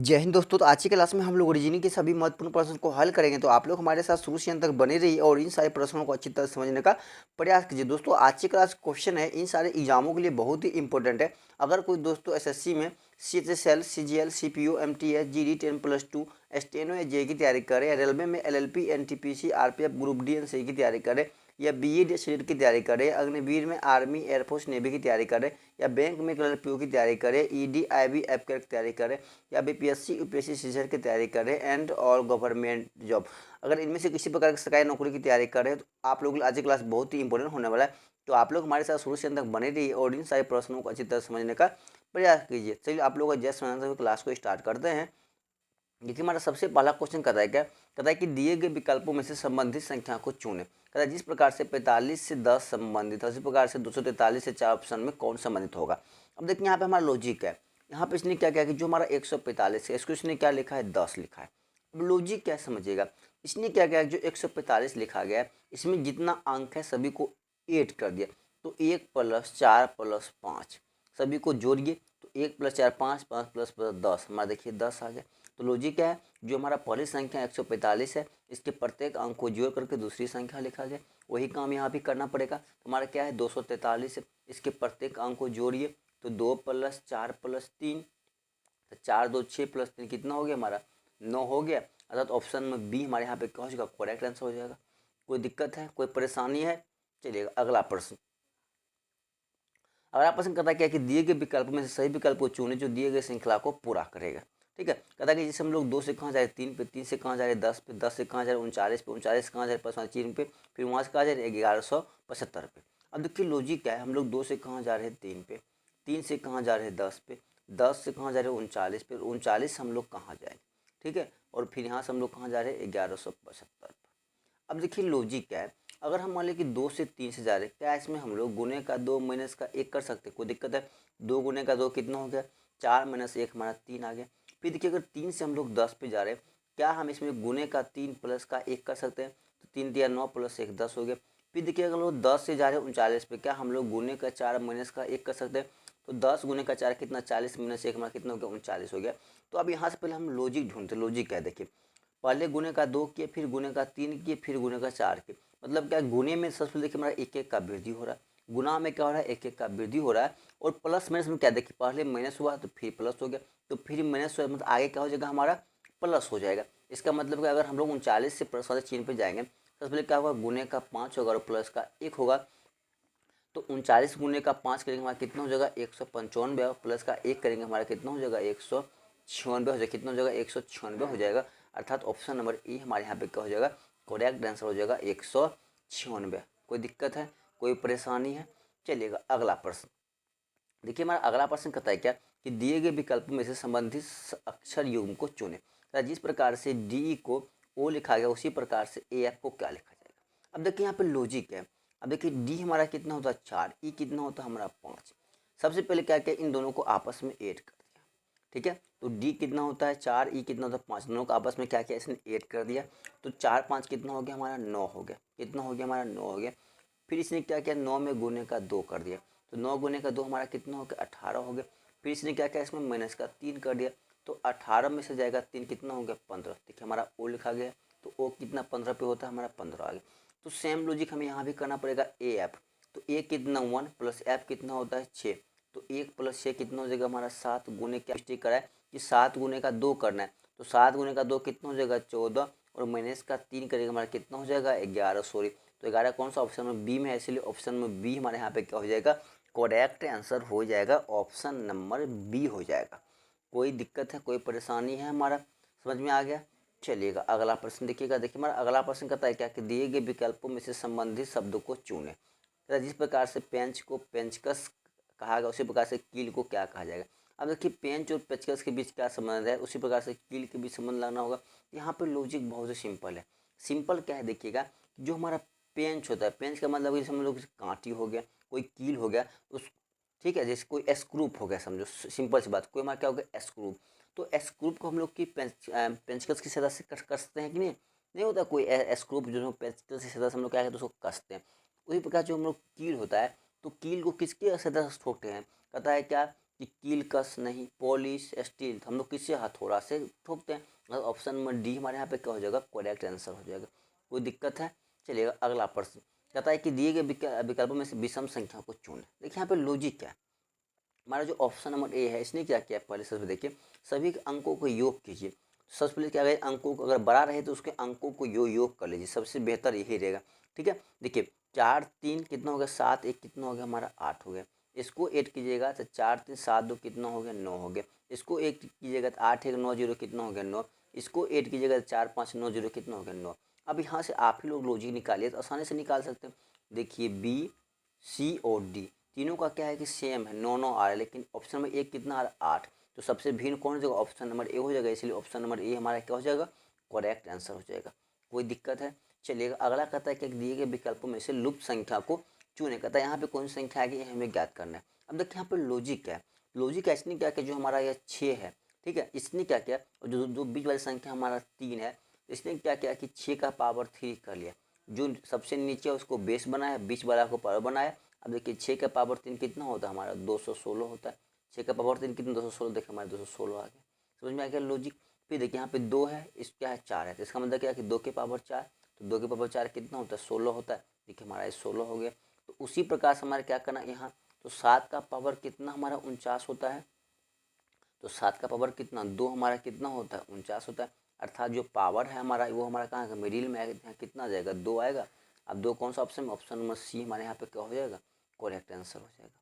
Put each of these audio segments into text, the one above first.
जय हिंद दोस्तों। तो आज की क्लास में हम लोग रीजनिंग के सभी महत्वपूर्ण प्रश्नों को हल करेंगे। तो आप लोग हमारे साथ शुरू से अंत तक बने रहिए और इन सारे प्रश्नों को अच्छी तरह समझने का प्रयास कीजिए। दोस्तों आज की क्लास क्वेश्चन है इन सारे एग्जामों के लिए बहुत ही इंपॉर्टेंट है। अगर कोई दोस्तों एसएससी में CHSL, CGL, CPO, MTS, GD 10+2 steno या जे की तैयारी करे, या रेलवे में LLP, NTPC, RPF, group D NC की तैयारी करे, या BEd सीट की तैयारी करे, अग्निवीर में आर्मी, एयरफोर्स, नेवी की तैयारी करे, या बैंक में क्लर्क की तैयारी करे, ED, IB, एफकेर की तैयारी करे, या BPSC, UPSC सीजर की तैयारी करें एंड और गवर्नमेंट जॉब, अगर इनमें से किसी प्रकार की सरकारी नौकरी की तैयारी करें तो आप लोग आज की क्लास बहुत ही इंपॉर्टेंट होने वाला है। तो आप लोग हमारे साथ शुरू से अंत तक बने रहिए और इन सारे प्रश्नों को अच्छी तरह समझने का प्रयास कीजिए। चलिए आप लोग जैसे समझते हुए क्लास को स्टार्ट करते हैं। देखिए हमारा सबसे पहला क्वेश्चन कहता है क्या, कहता है कि दिए गए विकल्पों में से संबंधित संख्या को चुने। कहता है जिस प्रकार से 45 से 10 संबंधित है उसी प्रकार से 243 से 4 ऑप्शन में कौन संबंधित होगा। अब देखिए यहाँ पे हमारा लॉजिक है, यहाँ पे इसने क्या किया कि जो हमारा 145 है इसको इसने क्या लिखा है 10 लिखा है। अब लॉजिक क्या समझिएगा, इसने क्या किया जो 145 लिखा गया है इसमें जितना अंक है सभी को ऐड कर दिया। तो 1 + 4 + 5 सभी को जोड़िए तो 1 + 4 5, 5 + 10 हमारा देखिए 10 आ गया। तो लॉजिक क्या है, जो हमारा पहली संख्या 145 है इसके प्रत्येक अंक को जोड़ करके दूसरी संख्या लिखा जाए, वही काम यहाँ भी करना पड़ेगा। तो हमारा क्या है 243 है, इसके प्रत्येक अंक को जोड़िए तो 2 + 4 + 3, तो 4 2 6 + 3 कितना हो गया हमारा 9 हो गया। अर्थात ऑप्शन में बी हमारे यहाँ पे क्या हो जाएगा करेक्ट आंसर हो जाएगा। कोई दिक्कत है, कोई परेशानी है? चलिएगा अगला प्रश्न। अगला प्रश्न कहता है क्या कि दिए गए विकल्प में से सही विकल्प को चुने जो दिए गए श्रृंखला को पूरा करेगा। ठीक है, कहता है कि जैसे हम लोग 2 से कहाँ जा रहे 3 पे, 3 से कहाँ जा रहे 10 पे, 10 से कहाँ जा रहे 39 पे, 39 से कहाँ जा रहे 5 पे, फिर वहाँ से कहाँ जा रहे 1175 पे। अब देखिए लॉजिक क्या है, हम लोग 2 से कहाँ जा रहे हैं 3 पे, 3 से कहाँ जा रहे हैं 10 पे, 10 से कहाँ जा रहे हैं 39 पे, 39 हम लोग कहाँ जाएंगे। ठीक है, और फिर यहाँ से हम लोग कहाँ जा रहे हैं 1175 पे। अब देखिए लॉजिक क्या है, अगर हम मान लें कि 2 से 3 से जा रहे हैं, क्या इसमें हम लोग गुने का 2 माइनस का 1 कर सकते हैं? कोई दिक्कत है? 2 गुने का 2 कितना हो गया 4 - 1 हमारा 3 आ गया। फिर देखिए अगर 3 से हम लोग 10 पे जा रहे हैं, क्या हम इसमें गुने का 3 प्लस का 1 कर सकते हैं? तो 3 × 9 + 1 10 हो गया। फिर देखिए अगर लोग 10 से जा रहे हैं 39 पे, क्या हम लोग गुने का 4 माइनस का 1 कर सकते हैं? तो 10 गुने का 4 कितना 40 - 1 हमारा कितना हो गया 39 हो गया। तो अब यहाँ से पहले हम लॉजिक ढूंढते, लॉजिक क्या है देखिए, पहले गुने का 2 किए, फिर गुने का 3 किए, फिर गुने का 4 किए। मतलब क्या गुने में सबसे पहले देखिए हमारा 1 1 का वृद्धि हो रहा है, गुना में क्या हो रहा है 1 1 का वृद्धि हो रहा है, और प्लस माइनस में क्या देखिए पहले माइनस हुआ तो फिर प्लस हो गया, तो फिर माइनस हुआ मतलब आगे क्या हो जाएगा हमारा प्लस हो जाएगा। इसका मतलब कि अगर हम लोग 39 से प्लस वाले चिन्ह पे जाएंगे सबसे पहले क्या होगा गुने का 5 होगा और प्लस का 1 होगा। तो 39 गुने का 5 करेंगे हमारा कितना हो जाएगा 195, प्लस का 1 करेंगे हमारा कितना हो जाएगा 196 हो जाएगा। कितना हो जाएगा 196 हो जाएगा। अर्थात ऑप्शन नंबर ए हमारे यहाँ पे क्या हो जाएगा करेक्ट आंसर हो जाएगा 196। कोई दिक्कत है, कोई परेशानी है? चलिएगा अगला प्रश्न। देखिए हमारा अगला प्रश्न कहता है क्या कि दिए गए विकल्पों में से संबंधित अक्षर युग्म को चुने। जिस प्रकार से डी को ओ लिखा गया उसी प्रकार से ए एफ को क्या लिखा जाएगा। अब देखिए यहाँ पे लॉजिक है। अब देखिए डी हमारा कितना होता है 4, ई कितना होता है हमारा 5। सबसे पहले क्या किया इन दोनों को आपस में ऐड कर दिया। ठीक है, तो डी कितना होता है 4, ई कितना होता है 5, दोनों को आपस में क्या किया इसने ऐड कर दिया। तो 4 5 कितना हो गया हमारा 9 हो गया। कितना हो गया हमारा 9 हो गया। फिर इसने क्या किया 9 में गुने का 2 कर दिया, तो 9 गुने का 2 हमारा कितना हो गया 18 हो गया। फिर इसने क्या किया इसमें माइनस का 3 कर दिया, तो 18 में से जाएगा 3 कितना हो गया 15। देखिए हमारा ओ लिखा गया, तो ओ कितना 15 पे होता है हमारा 15 आ गया। तो सेम लॉजिक हमें यहाँ भी करना पड़ेगा ए एफ। तो ए कितना 1 प्लस एफ कितना होता है 6, तो 1 + 6 कितना हो जाएगा हमारा 7 गुने क्या मिस्टेक करा है कि 7 गुने का 2 करना है, तो 7 गुने का 2 कितना हो जाएगा 14, और माइनस का 3 करेगा हमारा कितना हो जाएगा 11 सॉरी। तो 11 कौन सा ऑप्शन में बी में है, इसलिए ऑप्शन में बी हमारे यहाँ पे क्या हो जाएगा करेक्ट आंसर हो जाएगा, ऑप्शन नंबर बी हो जाएगा। कोई दिक्कत है, कोई परेशानी है हमारा समझ में आ गया? चलिएगा अगला प्रश्न देखिएगा। देखिए हमारा अगला प्रश्न कहता है क्या कि दिए गए विकल्पों में से संबंधित शब्दों को चुने। जिस प्रकार से पेंच को पेंचकस कहा गया उसी प्रकार से कील को क्या कहा जाएगा। अब देखिए पेंच और पेचकस के बीच क्या संबंध है, उसी प्रकार से कील के बीच संबंध लगाना होगा। यहाँ पे लॉजिक बहुत ही सिंपल है। सिंपल क्या है देखिएगा, जो हमारा पेंच होता है, पेंच का मतलब जैसे हम लोग कांटी हो गया, कोई कील हो गया उस, ठीक है, जैसे कोई स्क्रूप हो गया समझो, सिंपल सी बात, कोई हमारा क्या हो गया स्क्रूप। तो स्क्रूप को हम लोग की पेंचकस की सहायता से कसते हैं कि नहीं, नहीं होता कोई स्क्रूप जो पेंचकस की सहायता से हम लोग क्या कहते हैं उसको कसते हैं। उसी प्रकार जो हम लोग कील होता है, तो कील को किसकी सहायता से ठोकते हैं, कहता है क्या कि कील कस नहीं, पॉलिश, स्टील, तो हम लोग किससे हथौड़ा से ठोकते हैं। मतलब ऑप्शन नंबर डी हमारे यहाँ पे क्या हो जाएगा, करेक्ट आंसर हो जाएगा। कोई दिक्कत है। चलिएगा अगला प्रश्न कहता है कि दिए गए विकल्पों में से विषम संख्या को चुनें। देखिए यहाँ पे लॉजिक क्या है, हमारा जो ऑप्शन नंबर ए है इसने क्या किया, पहले सबसे देखिए सभी अंकों को योग कीजिए। सबसे पहले क्या करें, अंकों को अगर बड़ा रहे तो उसके अंकों को योग कर लीजिए, सबसे बेहतर यही रहेगा। ठीक है, देखिए 4 3 कितना हो गया, 7 1 कितना हो गया हमारा 8 हो गया। इसको 8 कीजिएगा तो 4 3 7 2 कितना हो गया 9 हो गया। इसको 8 कीजिएगा तो 8 1 9 0 कितना हो गया 9। इसको 8 कीजिएगा तो 4 5 9 0 कितना हो गया 9। अब यहाँ से आप ही लोग लॉजिक निकालिए तो आसानी से निकाल सकते हैं। देखिए बी सी और डी तीनों का क्या है कि सेम है, 9 9 आ रहा है, लेकिन ऑप्शन नंबर एक कितना आ रहा है 8। तो सबसे भिन्न कौन हो जाएगा, ऑप्शन नंबर ए हो जाएगा, इसलिए ऑप्शन नंबर ए हमारा क्या हो जाएगा, करेक्ट आंसर हो जाएगा। कोई दिक्कत है। चलिएगा अगला कहता है कि दिए गए विकल्पों में से लुप्त संख्या को चुने। कहता है यहाँ पे कौन सी संख्या आएगी हमें ज्ञात करना है। अब देखिए यहाँ पे लॉजिक क्या है, लॉजिक इसने क्या किया, जो हमारा यह 6 है, ठीक है, इसने क्या किया, और जो जो बीच वाली संख्या हमारा 3 है, इसने क्या किया कि 6 का पावर 3 कर लिया। जो सबसे नीचे है उसको बेस बनाया, बीच वाला को पावर बनाया। अब देखिए 6 का पावर 3 कितना होता है हमारा 216 होता है। 6 का पावर 3 कितना 216, देखिए हमारे 216 आ गया। समझ में आ गया लॉजिक। फिर देखिए यहाँ पे 2 है, इस क्या है 4 है, तो इसका मतलब क्या है कि 2 के पावर 4, तो 2 के पावर 4 कितना होता है 16 होता है। देखिए हमारा ये 16 हो गया। तो उसी प्रकार से हमारे क्या करना है यहाँ, तो 7 का पावर कितना हमारा 49 होता है। तो 7 का पावर कितना 2 हमारा कितना होता है 49 होता है। अर्थात जो पावर है हमारा वो हमारा कहाँ है मिडिल में आएगा, यहाँ कितना आ जाएगा 2 आएगा। अब 2 कौन सा ऑप्शन में, ऑप्शन नंबर सी हमारे यहाँ पे क्या हो जाएगा, करेक्ट आंसर हो जाएगा।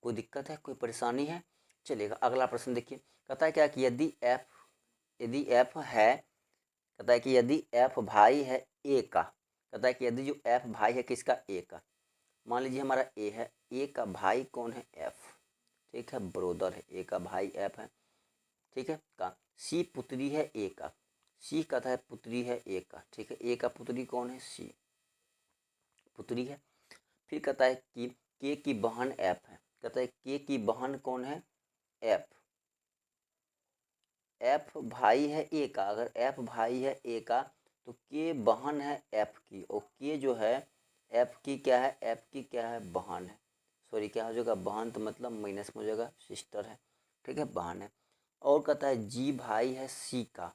कोई दिक्कत है, कोई परेशानी है। चलिएगा अगला प्रश्न देखिए, कहता है क्या कि यदि एफ है, कहता है कि यदि एफ भाई है ए का, कहता है कि यदि जो एफ भाई है किसका, ए का। मान लीजिए हमारा ए है, ए का भाई कौन है एफ, ठीक है, ब्रोदर है, ए का भाई एफ है, ठीक है का। सी पुत्री है ए का, सी कहता है पुत्री है ए का, ठीक है, ए का पुत्री कौन है सी पुत्री है। फिर कहता है कि के की बहन एफ है, कहता है के की बहन कौन है एफ, एफ भाई है ए का। अगर एफ भाई है ए का तो के बहन है एफ की, और के जो है एफ की क्या है, एफ की क्या है बहन है, सॉरी क्या हो जाएगा बहन, तो मतलब माइनस में हो जाएगा सिस्टर है, ठीक है बहन है। और कहता है जी भाई है सी का,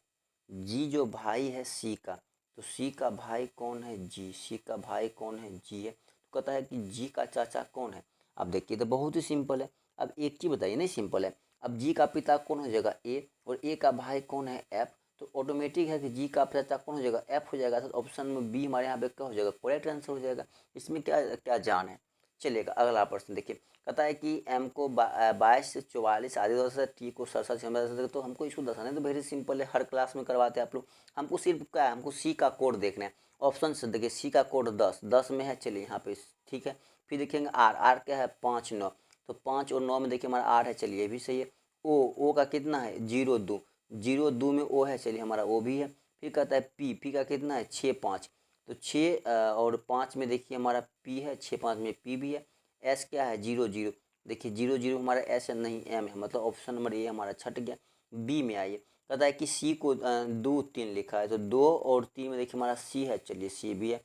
जी जो भाई है सी का, तो सी का भाई कौन है जी, सी का भाई कौन है जी है। तो कहता है कि जी का चाचा कौन है। अब देखिए तो बहुत ही सिंपल है। अब एक चीज बताइए, नहीं सिंपल है। अब जी का पिता कौन हो जाएगा ए, और ए का भाई कौन है एफ, तो ऑटोमेटिक है कि जी का चाचा कौन हो जाएगा एफ हो जाएगा। तो ऑप्शन में बी हमारे यहाँ पे क्या हो जाएगा, करेक्ट आंसर हो जाएगा। इसमें क्या क्या जान है। चलिएगा अगला प्रश्न देखिए, कहता है कि एम को 22 से 44 आदि दशा, टी को 67, तो हमको इसको दर्शाना तो वेरी सिंपल है, हर क्लास में करवाते हैं आप लोग। हमको सिर्फ क्या है, हमको सी का कोड देखना है। ऑप्शन से देखिए सी का कोड 10 में है, चलिए यहाँ पे ठीक है। फिर देखेंगे आर, आर क्या है 5 9, तो 5 और 9 में देखिए हमारा आर है, चलिए ये भी सही है। ओ का कितना है 0 2, 0 2 में ओ है, चलिए हमारा ओ भी है। फिर कहता है पी का कितना है 6 5, तो 6 और 5 में देखिए हमारा पी है, 6 5 में पी भी है। एस क्या है 0 0, देखिए 0 0 हमारा एस है नहीं एम है, मतलब ऑप्शन नंबर ए हमारा छट गया। बी में आइए, कहता है कि सी को 2 3 लिखा है, तो 2 और 3 में देखिए हमारा सी है, चलिए सी भी है,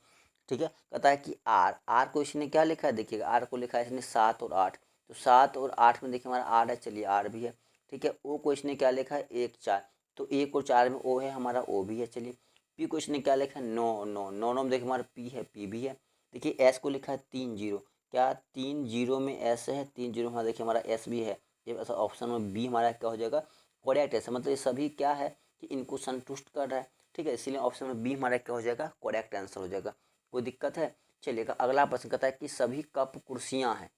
ठीक है। कहता है कि आर को इसने क्या लिखा है, देखिएगा आर को लिखा है इसने 7 और 8, तो 7 और 8 में देखिए हमारा आर है, चलिए आर भी है, ठीक है। ओ को इसने क्या लिखा है 1 4, तो 1 और 4 में ओ है, हमारा ओ भी है, चलिए। पी को इसने क्या लिखा है 9 9 9 9 में देखिए हमारा पी है, पी भी है। देखिए एस को लिखा है 3 0, क्या 3 0 में एस है, 3 0 हमारा देखिए हमारा एस भी है। ये ऐसा ऑप्शन में बी हमारा क्या हो जाएगा, करेक्ट है। मतलब ये सभी क्या है कि इनको संतुष्ट कर रहा है, ठीक है, इसीलिए ऑप्शन में बी हमारा क्या हो जाएगा, करेक्ट आंसर हो जाएगा। कोई दिक्कत है। चलिएगा अगला प्रश्न कहता है कि सभी कप कुर्सियां हैं,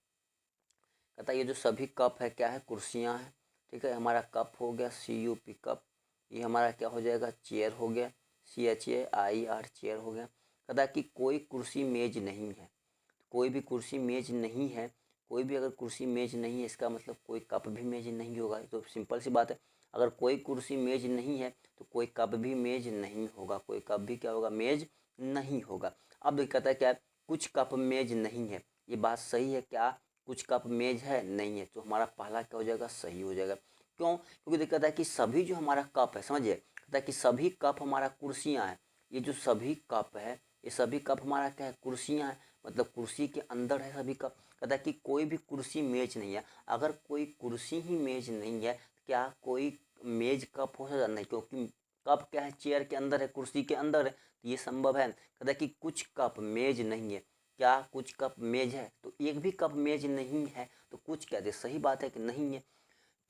कहता है ये जो सभी कप है क्या है, कुर्सियां हैं, ठीक है। हमारा कप हो गया CUP कप, ये हमारा क्या हो जाएगा चेयर हो गया, CHAIR चेयर हो गया। कहता है कि कोई कुर्सी मेज नहीं है, कोई भी कुर्सी मेज नहीं है, कोई भी अगर कुर्सी मेज नहीं है इसका मतलब कोई कप भी मेज नहीं होगा। तो सिंपल सी बात है, अगर कोई कुर्सी मेज नहीं है तो कोई कप भी मेज नहीं होगा, कोई कप भी क्या होगा मेज नहीं होगा। अब कहता है क्या है, कुछ कप मेज नहीं है, ये बात सही है क्या, कुछ कप मेज है नहीं है, तो हमारा पहला क्या हो जाएगा सही हो जाएगा। क्यों, क्योंकि दिक्कत है कि सभी जो हमारा कप है, समझिए कहता है कि सभी कप हमारा कुर्सियाँ हैं, ये जो सभी कप है ये सभी कप हमारा क्या है कुर्सियाँ हैं, मतलब कुर्सी के अंदर है सभी कप। कहता है कि कोई भी कुर्सी मेज नहीं है। अगर कोई कुर्सी ही मेज नहीं है, क्या कोई मेज कप हो सकता? नहीं, क्योंकि कप क्या है, चेयर के अंदर है, कुर्सी के अंदर है, तो ये संभव है। कहता है कि कुछ कप मेज नहीं है। क्या कुछ कप मेज है? तो एक भी कप मेज नहीं है, तो कुछ क्या दे, सही बात है कि नहीं है।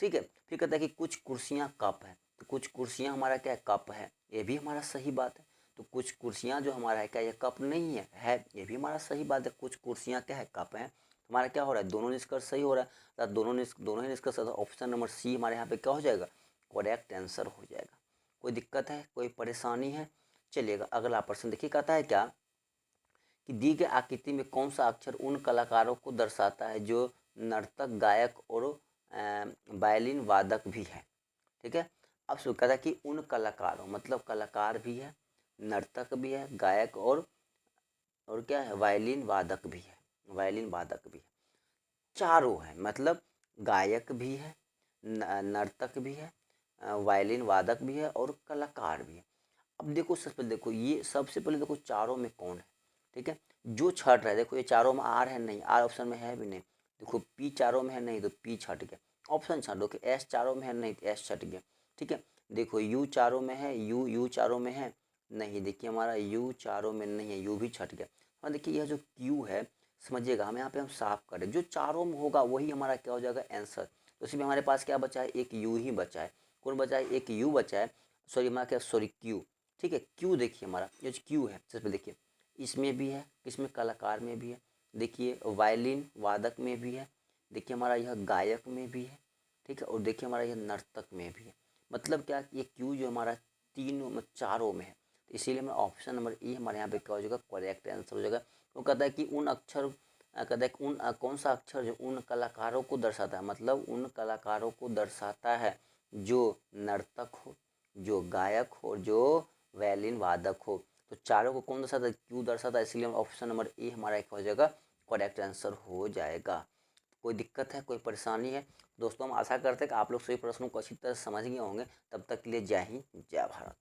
ठीक है, फिर कहता है कि कुछ कुर्सियां कप है, तो कुछ कुर्सियां हमारा क्या है, कप है, ये भी हमारा सही बात है। तो कुछ कुर्सियां जो हमारा है क्या, ये कप नहीं है, ये भी हमारा सही बात है। कुछ कुर्सियां क्या है, कप है। हमारा क्या हो रहा है, दोनों निष्कर्ष सही हो रहा है, तो दोनों ही निष्कर्ष, ऑप्शन नंबर सी हमारे यहाँ पे क्या हो जाएगा, करेक्ट आंसर हो जाएगा। कोई दिक्कत है, कोई परेशानी है? चलिएगा अगला प्रश्न देखिए, कहता है क्या कि दी गई आकृति में कौन सा अक्षर उन कलाकारों को दर्शाता है जो नर्तक, गायक और वायलिन वादक भी है। ठीक है, अब शुरू करा कि उन कलाकारों मतलब कलाकार भी है, नर्तक भी है, गायक और क्या है, वायलिन वादक भी है, वायलिन वादक भी है, चारों है, मतलब गायक भी है, नर्तक भी है, वायलिन वादक भी है और कलाकार भी है। अब देखो सबसे पहले देखो, ये सबसे पहले देखो चारों में कौन है। ठीक है, जो छट रहा है, देखो ये चारों में आर है नहीं, आर ऑप्शन में है भी नहीं। देखो पी चारों में है नहीं, तो पी छट गया, ऑप्शन छाट दो कि एस चारों में है नहीं, तो एस छट गया। ठीक है, देखो यू चारों में है, यू चारों में है नहीं, देखिए हमारा यू चारों में नहीं है, यू भी छट गया। हाँ देखिए यह जो क्यू है, समझिएगा हम यहाँ पे हम साफ करें, जो चारों में होगा वही हमारा क्या हो जाएगा, आंसर। तो इसमें हमारे पास क्या बचा है, एक यू ही बचा है। कौन बचा है, एक यू बचा है, सॉरी हमारा क्या, सॉरी क्यू। ठीक है, क्यू देखिए हमारा ये जो क्यू है, सबसे देखिए इसमें भी है, किसमें, कलाकार में भी है, देखिए वायलिन वादक में भी है, देखिए हमारा यह गायक में भी है। ठीक है, और देखिए हमारा यह नर्तक में भी है। मतलब क्या, ये क्यू जो हमारा तीनों में चारों में है, तो इसीलिए हमारा ऑप्शन नंबर ई हमारे यहाँ पे क्या हो जाएगा, करेक्ट आंसर हो जाएगा। वो कहता है कि उन अक्षर, कहता है कि उन कौन सा अक्षर जो उन कलाकारों को दर्शाता है, मतलब उन कलाकारों को दर्शाता है जो नर्तक हो, जो गायक हो, जो वायलिन वादक हो। तो चारों को कौन दर्शाता है, क्यू दर्शाता है, इसलिए ऑप्शन नंबर ए हमारा एक हो जाएगा, करेक्ट आंसर हो जाएगा। कोई दिक्कत है, कोई परेशानी है? दोस्तों हम आशा करते हैं कि आप लोग सभी प्रश्नों को अच्छी तरह समझ गए होंगे। तब तक के लिए जय हिंद, जय भारत।